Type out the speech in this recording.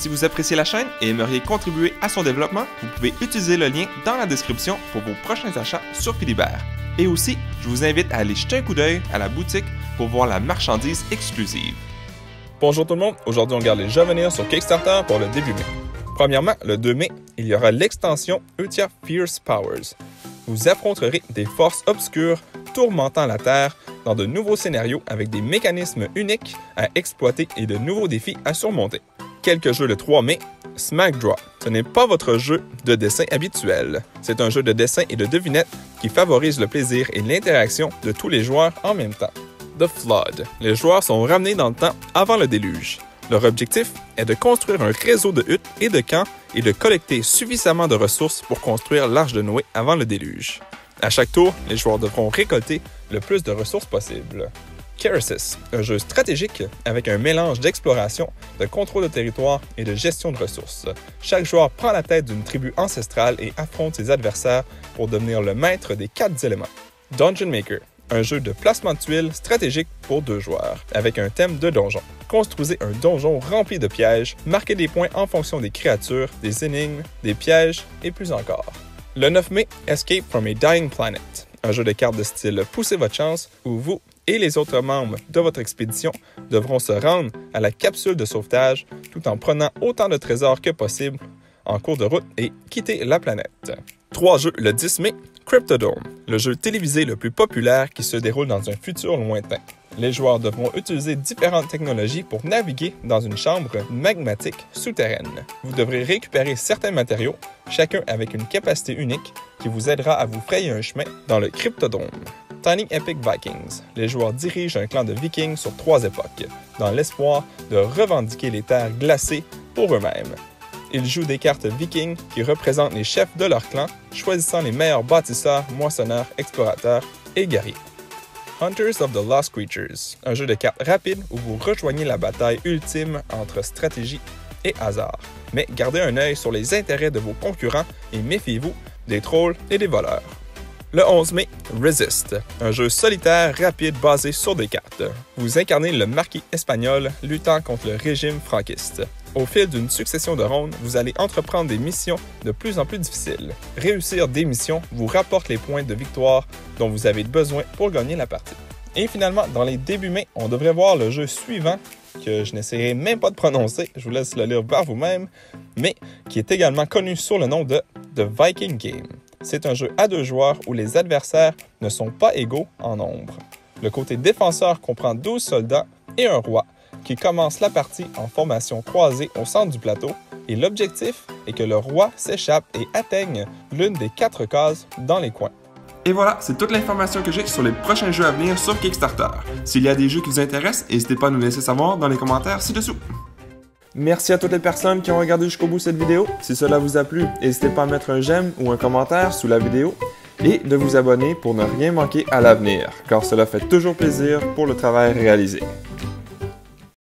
Si vous appréciez la chaîne et aimeriez contribuer à son développement, vous pouvez utiliser le lien dans la description pour vos prochains achats sur Philibert. Et aussi, je vous invite à aller jeter un coup d'œil à la boutique pour voir la marchandise exclusive. Bonjour tout le monde, aujourd'hui on regarde les jeux à venir sur Kickstarter pour le début mai. Premièrement, le 2 mai, il y aura l'extension Utia Fierce Powers. Vous affronterez des forces obscures tourmentant la Terre dans de nouveaux scénarios avec des mécanismes uniques à exploiter et de nouveaux défis à surmonter. Quelques jeux le 3 mai, Smack Draw. Ce n'est pas votre jeu de dessin habituel. C'est un jeu de dessin et de devinettes qui favorise le plaisir et l'interaction de tous les joueurs en même temps. The Flood. Les joueurs sont ramenés dans le temps avant le déluge. Leur objectif est de construire un réseau de huttes et de camps et de collecter suffisamment de ressources pour construire l'Arche de Noé avant le déluge. À chaque tour, les joueurs devront récolter le plus de ressources possible. Keresis, un jeu stratégique avec un mélange d'exploration, de contrôle de territoire et de gestion de ressources. Chaque joueur prend la tête d'une tribu ancestrale et affronte ses adversaires pour devenir le maître des 4 éléments. Dungeon Maker, un jeu de placement de tuiles stratégique pour 2 joueurs, avec un thème de donjon. Construisez un donjon rempli de pièges, marquez des points en fonction des créatures, des énigmes, des pièges et plus encore. Le 9 mai, Escape from a Dying Planet, un jeu de cartes de style Poussez votre chance où vous et les autres membres de votre expédition devront se rendre à la capsule de sauvetage tout en prenant autant de trésors que possible en cours de route et quitter la planète. 3 jeux le 10 mai, Cryptodome, le jeu télévisé le plus populaire qui se déroule dans un futur lointain. Les joueurs devront utiliser différentes technologies pour naviguer dans une chambre magmatique souterraine. Vous devrez récupérer certains matériaux, chacun avec une capacité unique qui vous aidera à vous frayer un chemin dans le Cryptodome. Tiny Epic Vikings. Les joueurs dirigent un clan de vikings sur 3 époques, dans l'espoir de revendiquer les terres glacées pour eux-mêmes. Ils jouent des cartes vikings qui représentent les chefs de leur clan, choisissant les meilleurs bâtisseurs, moissonneurs, explorateurs et guerriers. Hunters of the Lost Creatures, un jeu de cartes rapide où vous rejoignez la bataille ultime entre stratégie et hasard. Mais gardez un œil sur les intérêts de vos concurrents et méfiez-vous des trolls et des voleurs. Le 11 mai, Resist, un jeu solitaire rapide basé sur des cartes. Vous incarnez le marquis espagnol luttant contre le régime franquiste. Au fil d'une succession de rondes, vous allez entreprendre des missions de plus en plus difficiles. Réussir des missions vous rapporte les points de victoire dont vous avez besoin pour gagner la partie. Et finalement, dans les débuts mai, on devrait voir le jeu suivant, que je n'essaierai même pas de prononcer, je vous laisse le lire par vous-même, mais qui est également connu sous le nom de The Viking Game. C'est un jeu à 2 joueurs où les adversaires ne sont pas égaux en nombre. Le côté défenseur comprend 12 soldats et un roi qui commence la partie en formation croisée au centre du plateau et l'objectif est que le roi s'échappe et atteigne l'une des 4 cases dans les coins. Et voilà, c'est toute l'information que j'ai sur les prochains jeux à venir sur Kickstarter. S'il y a des jeux qui vous intéressent, n'hésitez pas à nous laisser savoir dans les commentaires ci-dessous. Merci à toutes les personnes qui ont regardé jusqu'au bout cette vidéo. Si cela vous a plu, n'hésitez pas à mettre un j'aime ou un commentaire sous la vidéo et de vous abonner pour ne rien manquer à l'avenir, car cela fait toujours plaisir pour le travail réalisé.